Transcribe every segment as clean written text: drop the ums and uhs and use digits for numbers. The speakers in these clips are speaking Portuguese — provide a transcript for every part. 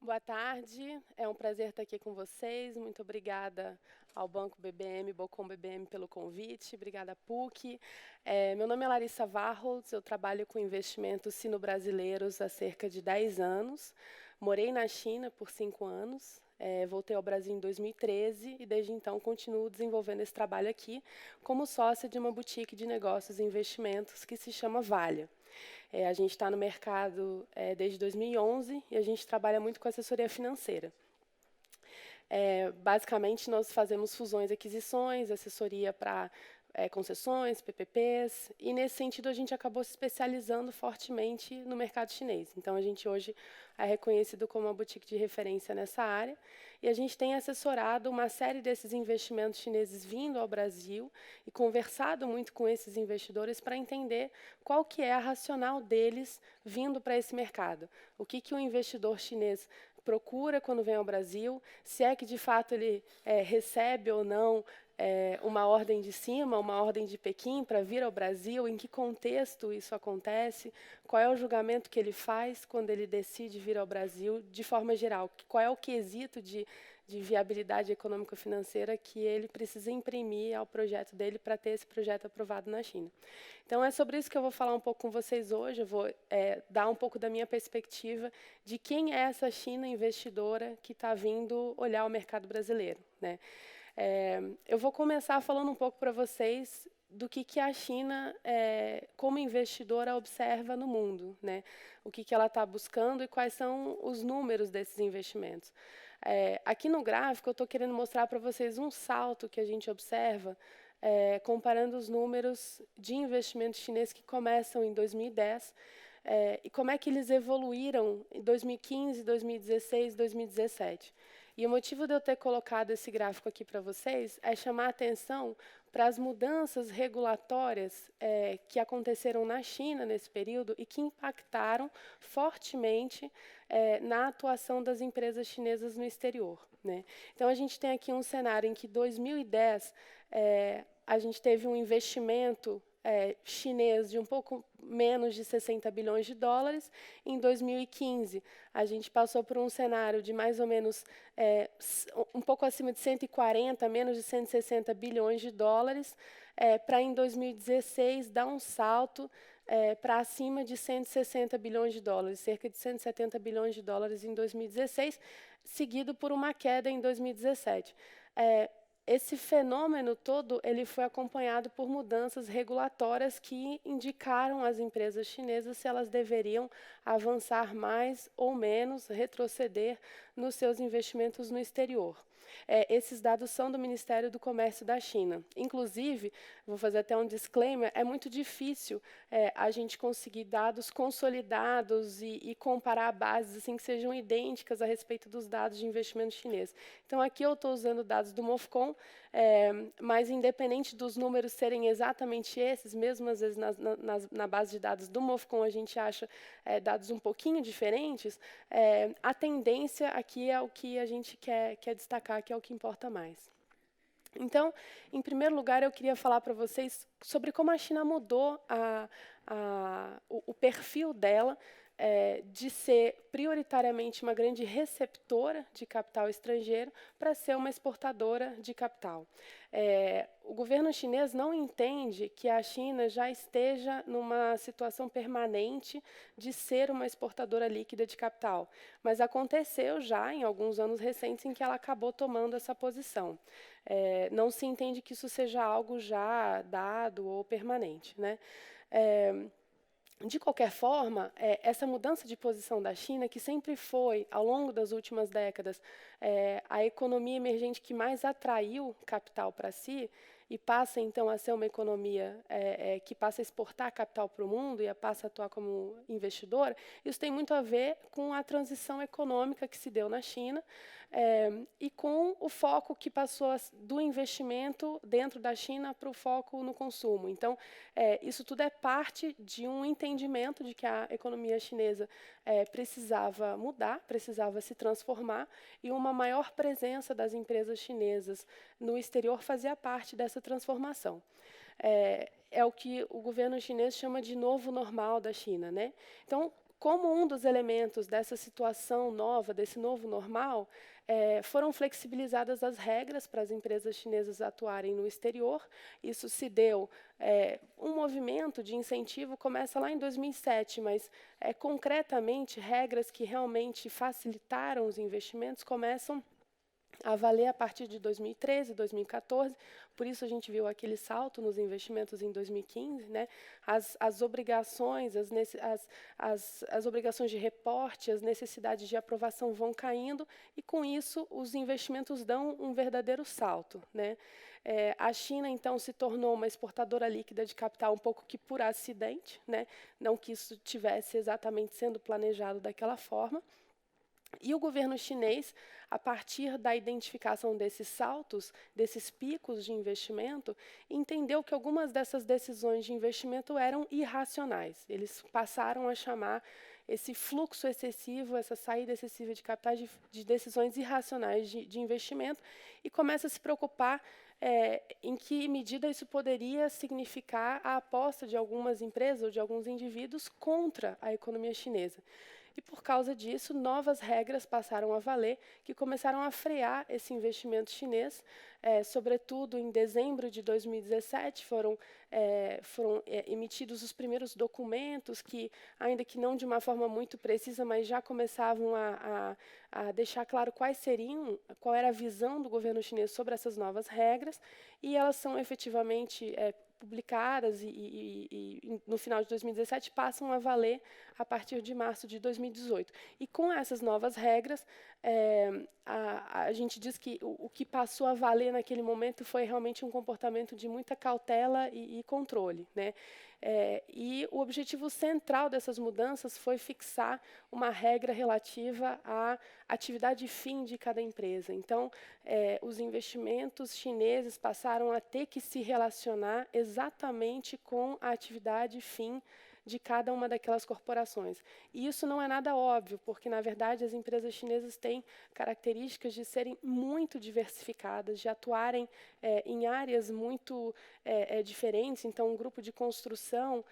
Boa tarde, é um prazer estar aqui com vocês. Muito obrigada ao Banco BBM, Bocom BBM, pelo convite. Obrigada, PUC. Meu nome é Larissa Varholz, eu trabalho com investimentos sino-brasileiros há cerca de 10 anos. Morei na China por 5 anos, voltei ao Brasil em 2013 e desde então continuo desenvolvendo esse trabalho aqui como sócia de uma boutique de negócios e investimentos que se chama Valha. A gente está no mercado desde 2011 e a gente trabalha muito com assessoria financeira. Basicamente, nós fazemos fusões e aquisições, assessoria para concessões, PPPs, e nesse sentido a gente acabou se especializando fortemente no mercado chinês. Então, a gente hoje é reconhecido como uma boutique de referência nessa área, e a gente tem assessorado uma série desses investimentos chineses vindo ao Brasil e conversado muito com esses investidores para entender qual que é a racional deles vindo para esse mercado. O que o investidor chinês procura quando vem ao Brasil, se é que de fato ele recebe ou não uma ordem de cima, uma ordem de Pequim para vir ao Brasil, em que contexto isso acontece, qual é o julgamento que ele faz quando ele decide vir ao Brasil, de forma geral, qual é o quesito de viabilidade econômico-financeira que ele precisa imprimir ao projeto dele para ter esse projeto aprovado na China. Então, é sobre isso que eu vou falar um pouco com vocês hoje. Eu vou dar um pouco da minha perspectiva de quem é essa China investidora que está vindo olhar o mercado brasileiro, né? Eu vou começar falando um pouco para vocês do que a China, como investidora, observa no mundo, né? O que ela está buscando e quais são os números desses investimentos. Aqui no gráfico, eu estou querendo mostrar para vocês um salto que a gente observa comparando os números de investimento chinês que começam em 2010 e como é que eles evoluíram em 2015, 2016, 2017. E o motivo de eu ter colocado esse gráfico aqui para vocês é chamar a atenção para as mudanças regulatórias que aconteceram na China nesse período e que impactaram fortemente na atuação das empresas chinesas no exterior, né? Então, a gente tem aqui um cenário em que, em 2010, a gente teve um investimento chinês de um pouco menos de 60 bilhões de dólares. Em 2015, a gente passou por um cenário de mais ou menos um pouco acima de 140, menos de 160 bilhões de dólares, para em 2016 dar um salto para acima de 160 bilhões de dólares, cerca de 170 bilhões de dólares em 2016, seguido por uma queda em 2017. Esse fenômeno todo ele foi acompanhado por mudanças regulatórias que indicaram às empresas chinesas se elas deveriam avançar mais ou menos, retroceder nos seus investimentos no exterior. Esses dados são do Ministério do Comércio da China. Inclusive, vou fazer até um disclaimer, é muito difícil a gente conseguir dados consolidados e comparar bases assim, que sejam idênticas a respeito dos dados de investimento chinês. Então, aqui eu estou usando dados do MOFCOM, mas independente dos números serem exatamente esses, mesmo às vezes na base de dados do MOFCOM a gente acha dados um pouquinho diferentes, a tendência aqui é o que a gente quer destacar, que é o que importa mais. Então, em primeiro lugar, eu queria falar para vocês sobre como a China mudou o perfil dela de ser prioritariamente uma grande receptora de capital estrangeiro para ser uma exportadora de capital. O governo chinês não entende que a China já esteja numa situação permanente de ser uma exportadora líquida de capital, mas aconteceu já em alguns anos recentes em que ela acabou tomando essa posição. Não se entende que isso seja algo já dado ou permanente, né? De qualquer forma, essa mudança de posição da China, que sempre foi, ao longo das últimas décadas, a economia emergente que mais atraiu capital para si, e passa, então, a ser uma economia que passa a exportar capital para o mundo e passa a atuar como investidora, isso tem muito a ver com a transição econômica que se deu na China e com o foco que passou do investimento dentro da China para o foco no consumo. Então, isso tudo é parte de um entendimento de que a economia chinesa precisava mudar, precisava se transformar, e uma maior presença das empresas chinesas no exterior fazia parte dessa transformação. É o que o governo chinês chama de novo normal da China, né? Então, como um dos elementos dessa situação nova, desse novo normal, foram flexibilizadas as regras para as empresas chinesas atuarem no exterior. Isso se deu, um movimento de incentivo começa lá em 2007, mas concretamente regras que realmente facilitaram os investimentos começam a valer a partir de 2013, 2014, por isso a gente viu aquele salto nos investimentos em 2015, né? As obrigações, as obrigações de reporte, as necessidades de aprovação vão caindo e, com isso, os investimentos dão um verdadeiro salto, né? A China, então, se tornou uma exportadora líquida de capital um pouco que por acidente, né? Não que isso tivesse exatamente sendo planejado daquela forma. E o governo chinês, a partir da identificação desses saltos, desses picos de investimento, entendeu que algumas dessas decisões de investimento eram irracionais. Eles passaram a chamar esse fluxo excessivo, essa saída excessiva de capitais, de decisões irracionais de investimento, e começa a se preocupar em que medida isso poderia significar a aposta de algumas empresas ou de alguns indivíduos contra a economia chinesa. E, por causa disso, novas regras passaram a valer, que começaram a frear esse investimento chinês. Sobretudo, em dezembro de 2017, foram emitidos os primeiros documentos que, ainda que não de uma forma muito precisa, mas já começavam a deixar claro qual era a visão do governo chinês sobre essas novas regras, e elas são efetivamente publicadas e, no final de 2017, passam a valer a partir de março de 2018. E, com essas novas regras, a gente diz que o que passou a valer naquele momento foi realmente um comportamento de muita cautela e controle, né? E o objetivo central dessas mudanças foi fixar uma regra relativa à atividade fim de cada empresa. Então, os investimentos chineses passaram a ter que se relacionar exatamente com a atividade fim de cada uma daquelas corporações. E isso não é nada óbvio, porque, na verdade, as empresas chinesas têm características de serem muito diversificadas, de atuarem em áreas muito diferentes. Então, um grupo de construção,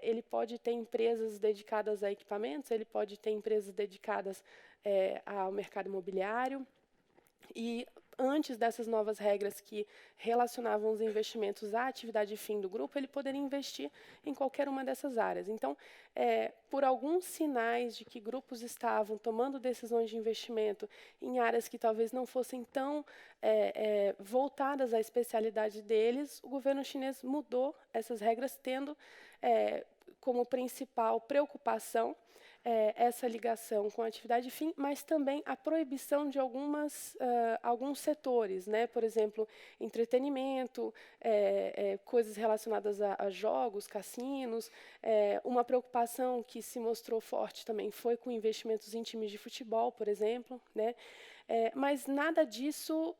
ele pode ter empresas dedicadas a equipamentos, ele pode ter empresas dedicadas ao mercado imobiliário. E antes dessas novas regras que relacionavam os investimentos à atividade fim do grupo, ele poderia investir em qualquer uma dessas áreas. Então, por alguns sinais de que grupos estavam tomando decisões de investimento em áreas que talvez não fossem tão voltadas à especialidade deles, o governo chinês mudou essas regras, tendo como principal preocupação essa ligação com a atividade fim, mas também a proibição de alguns setores, né? Por exemplo, entretenimento, coisas relacionadas a jogos, cassinos. Uma preocupação que se mostrou forte também foi com investimentos em times de futebol, por exemplo, né? Mas nada disso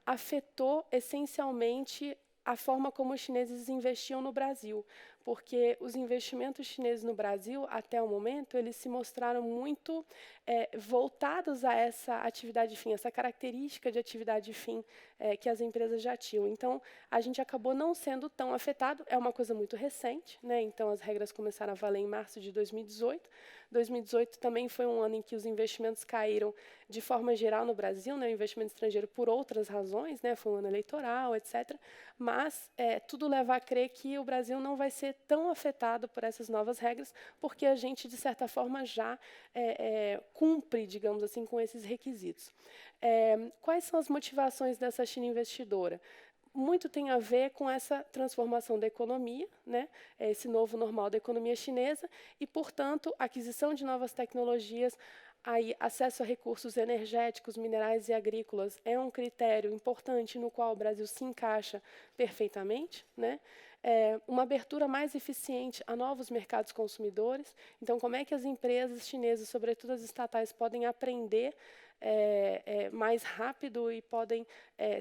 afetou essencialmente a forma como os chineses investiam no Brasil, porque os investimentos chineses no Brasil, até o momento, eles se mostraram muito voltados a essa atividade fim, essa característica de atividade fim que as empresas já tinham. Então, a gente acabou não sendo tão afetado, é uma coisa muito recente, né? Então, as regras começaram a valer em março de 2018. 2018 também foi um ano em que os investimentos caíram de forma geral no Brasil, né? O investimento estrangeiro por outras razões, né? Foi um ano eleitoral, etc. Mas tudo leva a crer que o Brasil não vai ser tão afetado por essas novas regras, porque a gente, de certa forma, já cumpre, digamos assim, com esses requisitos. Quais são as motivações dessa China investidora? Muito tem a ver com essa transformação da economia, né? Esse novo normal da economia chinesa, e, portanto, aquisição de novas tecnologias, aí, acesso a recursos energéticos, minerais e agrícolas é um critério importante no qual o Brasil se encaixa perfeitamente, né? Uma abertura mais eficiente a novos mercados consumidores. Então, como é que as empresas chinesas, sobretudo as estatais, podem aprender mais rápido e podem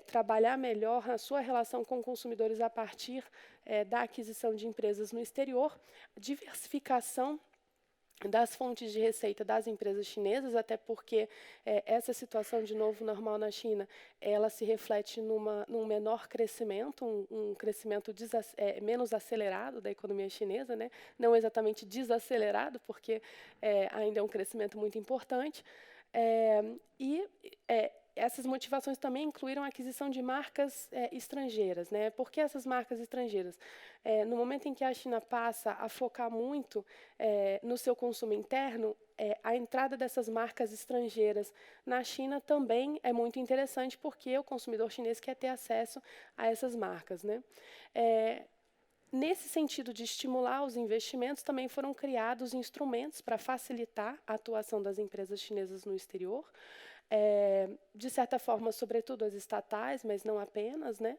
trabalhar melhor a sua relação com consumidores a partir da aquisição de empresas no exterior, diversificação das fontes de receita das empresas chinesas, até porque essa situação de novo normal na China, ela se reflete num menor crescimento, um crescimento menos acelerado da economia chinesa, né? Não exatamente desacelerado, porque ainda é um crescimento muito importante. Essas motivações também incluíram a aquisição de marcas estrangeiras, né? Por que essas marcas estrangeiras? No momento em que a China passa a focar muito no seu consumo interno, a entrada dessas marcas estrangeiras na China também é muito interessante, porque o consumidor chinês quer ter acesso a essas marcas, né? Nesse sentido de estimular os investimentos, também foram criados instrumentos para facilitar a atuação das empresas chinesas no exterior, de certa forma, sobretudo as estatais, mas não apenas, né?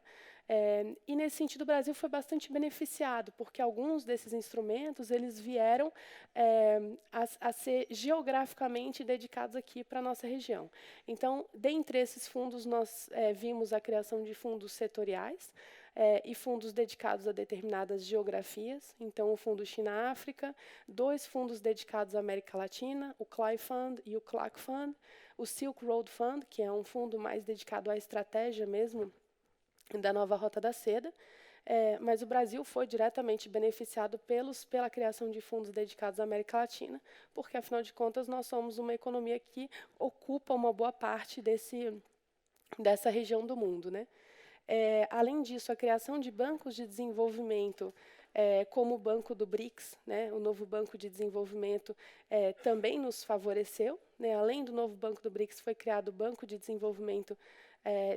E nesse sentido o Brasil foi bastante beneficiado, porque alguns desses instrumentos eles vieram a ser geograficamente dedicados aqui para a nossa região. Então, dentre esses fundos, nós vimos a criação de fundos setoriais, e fundos dedicados a determinadas geografias. Então, o Fundo China-África, 2 fundos dedicados à América Latina, o CLI Fund e o CLAC Fund, o Silk Road Fund, que é um fundo mais dedicado à estratégia mesmo da nova Rota da Seda, mas o Brasil foi diretamente beneficiado pela criação de fundos dedicados à América Latina, porque, afinal de contas, nós somos uma economia que ocupa uma boa parte dessa região do mundo, né? Além disso, a criação de bancos de desenvolvimento, como o Banco do BRICS, né, o novo Banco de Desenvolvimento, também nos favoreceu, né? Além do novo Banco do BRICS, foi criado o Banco de Desenvolvimento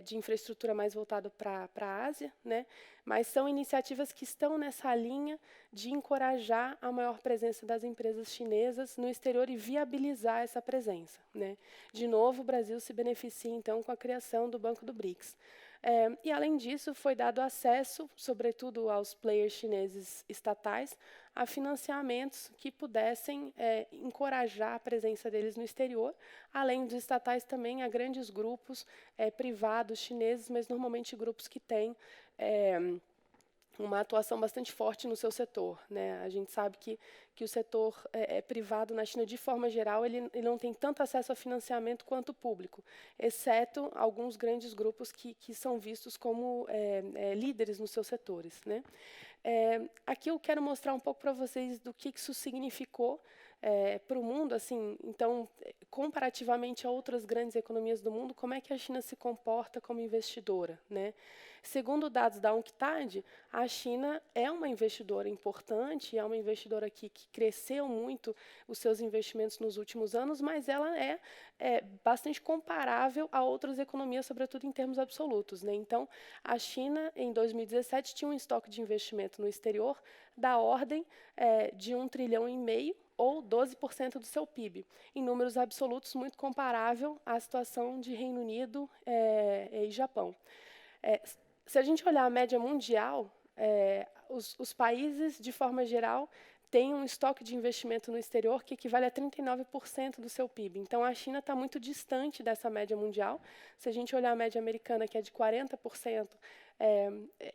de infraestrutura mais voltado para a Ásia, né? Mas são iniciativas que estão nessa linha de encorajar a maior presença das empresas chinesas no exterior e viabilizar essa presença, né? De novo, o Brasil se beneficia, então, com a criação do Banco do BRICS. E, além disso, foi dado acesso, sobretudo aos players chineses estatais, a financiamentos que pudessem encorajar a presença deles no exterior, além dos estatais também a grandes grupos privados chineses, mas normalmente grupos que têm uma atuação bastante forte no seu setor, né? A gente sabe que o setor privado na China, de forma geral, ele não tem tanto acesso a financiamento quanto o público, exceto alguns grandes grupos que são vistos como líderes nos seus setores, né? Aqui eu quero mostrar um pouco para vocês do que isso significou para o mundo, assim. Então, comparativamente a outras grandes economias do mundo, como é que a China se comporta como investidora, né? Segundo dados da UNCTAD, a China é uma investidora importante, é uma investidora que cresceu muito os seus investimentos nos últimos anos, mas ela é bastante comparável a outras economias, sobretudo em termos absolutos, né? Então, a China, em 2017, tinha um estoque de investimento no exterior da ordem de 1,5 trilhão, ou 12% do seu PIB, em números absolutos muito comparável à situação de Reino Unido e Japão. Se a gente olhar a média mundial, os países, de forma geral, têm um estoque de investimento no exterior que equivale a 39% do seu PIB. Então, a China está muito distante dessa média mundial. Se a gente olhar a média americana, que é de 40%,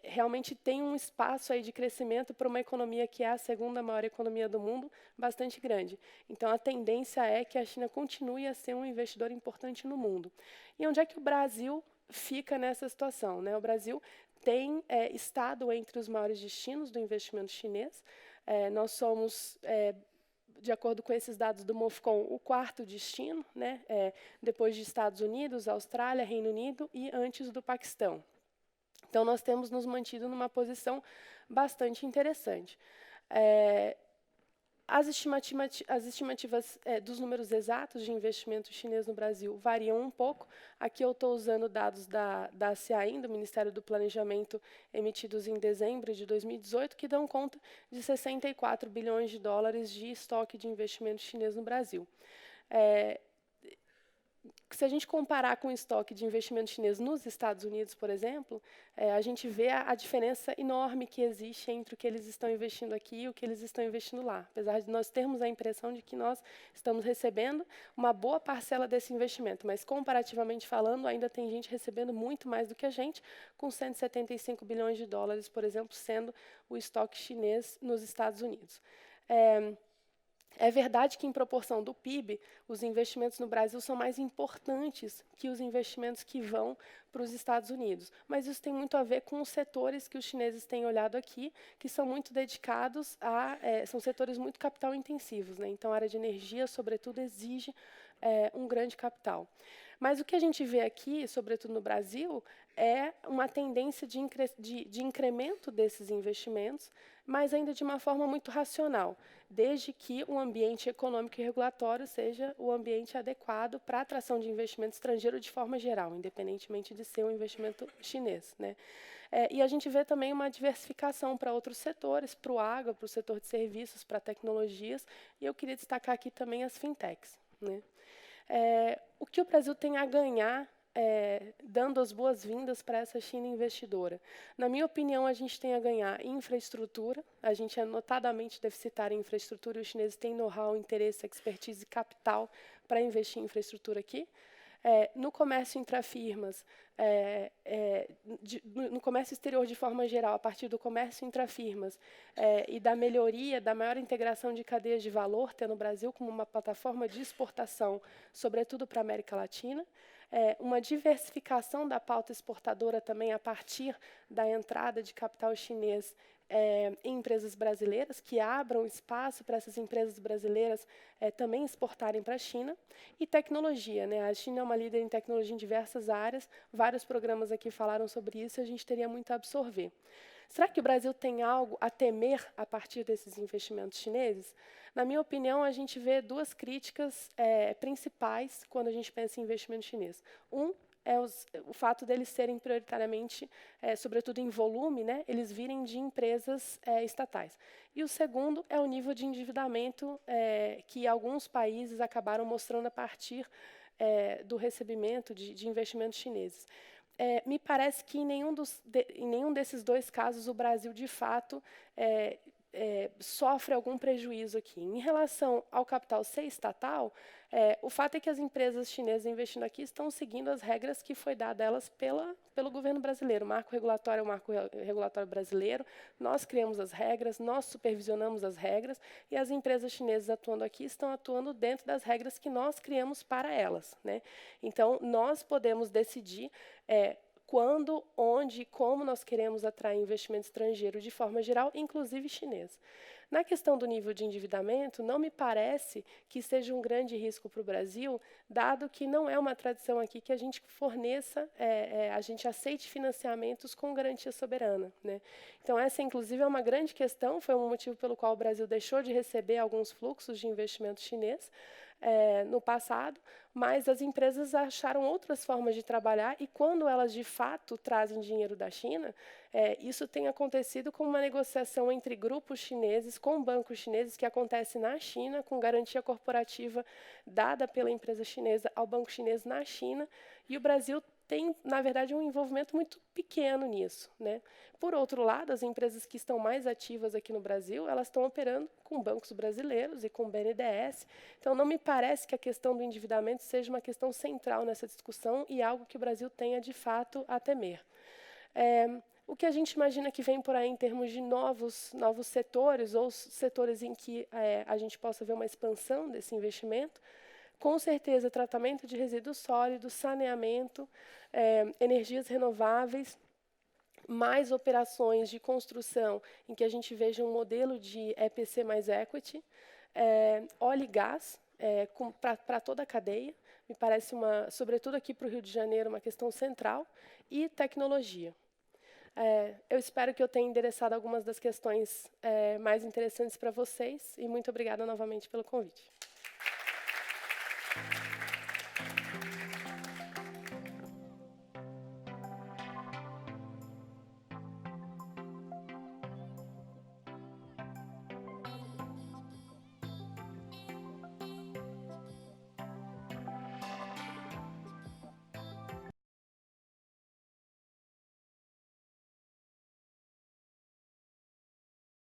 realmente tem um espaço aí de crescimento para uma economia que é a segunda maior economia do mundo, bastante grande. Então, a tendência é que a China continue a ser um investidor importante no mundo. E onde é que o Brasil fica nessa situação, né? O Brasil tem estado entre os maiores destinos do investimento chinês. Nós somos, de acordo com esses dados do MOFCOM, o 4º destino, né? Depois de Estados Unidos, Austrália, Reino Unido e antes do Paquistão. Então, nós temos nos mantido numa posição bastante interessante. As estimativas dos números exatos de investimento chinês no Brasil variam um pouco. Aqui eu estou usando dados da CAIM, do Ministério do Planejamento, emitidos em dezembro de 2018, que dão conta de 64 bilhões de dólares de estoque de investimento chinês no Brasil. Se a gente comparar com o estoque de investimento chinês nos Estados Unidos, por exemplo, a gente vê a diferença enorme que existe entre o que eles estão investindo aqui e o que eles estão investindo lá. Apesar de nós termos a impressão de que nós estamos recebendo uma boa parcela desse investimento, mas comparativamente falando, ainda tem gente recebendo muito mais do que a gente, com 175 bilhões de dólares, por exemplo, sendo o estoque chinês nos Estados Unidos. É verdade que, em proporção do PIB, os investimentos no Brasil são mais importantes que os investimentos que vão para os Estados Unidos. Mas isso tem muito a ver com os setores que os chineses têm olhado aqui, que são muito dedicados a... são setores muito capital-intensivos, né? Então, a área de energia, sobretudo, exige um grande capital. Mas o que a gente vê aqui, sobretudo no Brasil, é uma tendência de incremento desses investimentos, mas ainda de uma forma muito racional, desde que o ambiente econômico e regulatório seja o ambiente adequado para a atração de investimento estrangeiro de forma geral, independentemente de ser um investimento chinês, né? E a gente vê também uma diversificação para outros setores, para o agro, para o setor de serviços, para tecnologias, e eu queria destacar aqui também as fintechs, né? O que o Brasil tem a ganhar dando as boas-vindas para essa China investidora? Na minha opinião, a gente tem a ganhar em infraestrutura, a gente é notadamente deficitário em infraestrutura, e os chineses têm know-how, interesse, expertise e capital para investir em infraestrutura aqui. No comércio intrafirmas, no comércio exterior de forma geral, a partir do comércio intrafirmas e da melhoria, da maior integração de cadeias de valor, tendo o Brasil como uma plataforma de exportação, sobretudo para a América Latina, uma diversificação da pauta exportadora também a partir da entrada de capital chinês em empresas brasileiras, que abram espaço para essas empresas brasileiras também exportarem para a China, e tecnologia, né? A China é uma líder em tecnologia em diversas áreas, vários programas aqui falaram sobre isso, e a gente teria muito a absorver. Será que o Brasil tem algo a temer a partir desses investimentos chineses? Na minha opinião, a gente vê duas críticas principais quando a gente pensa em investimento chinês. É o fato deles serem prioritariamente, sobretudo em volume, né, eles virem de empresas estatais. E o segundo é o nível de endividamento que alguns países acabaram mostrando a partir do recebimento de investimentos chineses. Me parece que em nenhum desses dois casos o Brasil, de fato, sofre algum prejuízo aqui. Em relação ao capital ser estatal, o fato é que as empresas chinesas investindo aqui estão seguindo as regras que foi dada a elas pelo governo brasileiro. O marco regulatório é o marco regulatório brasileiro, nós criamos as regras, nós supervisionamos as regras, e as empresas chinesas atuando aqui estão atuando dentro das regras que nós criamos para elas, né? Então, nós podemos decidir quando, onde e como nós queremos atrair investimento estrangeiro de forma geral, inclusive chinês. Na questão do nível de endividamento, não me parece que seja um grande risco para o Brasil, dado que não é uma tradição aqui que a gente forneça, a gente aceite financiamentos com garantia soberana, né? Então, essa, inclusive, é uma grande questão, foi um motivo pelo qual o Brasil deixou de receber alguns fluxos de investimento chinês no passado, mas as empresas acharam outras formas de trabalhar, e quando elas, de fato, trazem dinheiro da China, isso tem acontecido com uma negociação entre grupos chineses com bancos chineses que acontece na China, com garantia corporativa dada pela empresa chinesa ao banco chinês na China, e o Brasil tem, na verdade, um envolvimento muito pequeno nisso, né? Por outro lado, as empresas que estão mais ativas aqui no Brasil, elas estão operando com bancos brasileiros e com BNDES. Então, não me parece que a questão do endividamento seja uma questão central nessa discussão e algo que o Brasil tenha, de fato, a temer. O que a gente imagina que vem por aí em termos de novos setores, ou setores em que a gente possa ver uma expansão desse investimento, com certeza, tratamento de resíduos sólidos, saneamento, energias renováveis, mais operações de construção em que a gente veja um modelo de EPC mais equity, óleo e gás para toda a cadeia, me parece, sobretudo aqui para o Rio de Janeiro, uma questão central, e tecnologia. Eu espero que eu tenha endereçado algumas das questões mais interessantes para vocês, e muito obrigada novamente pelo convite.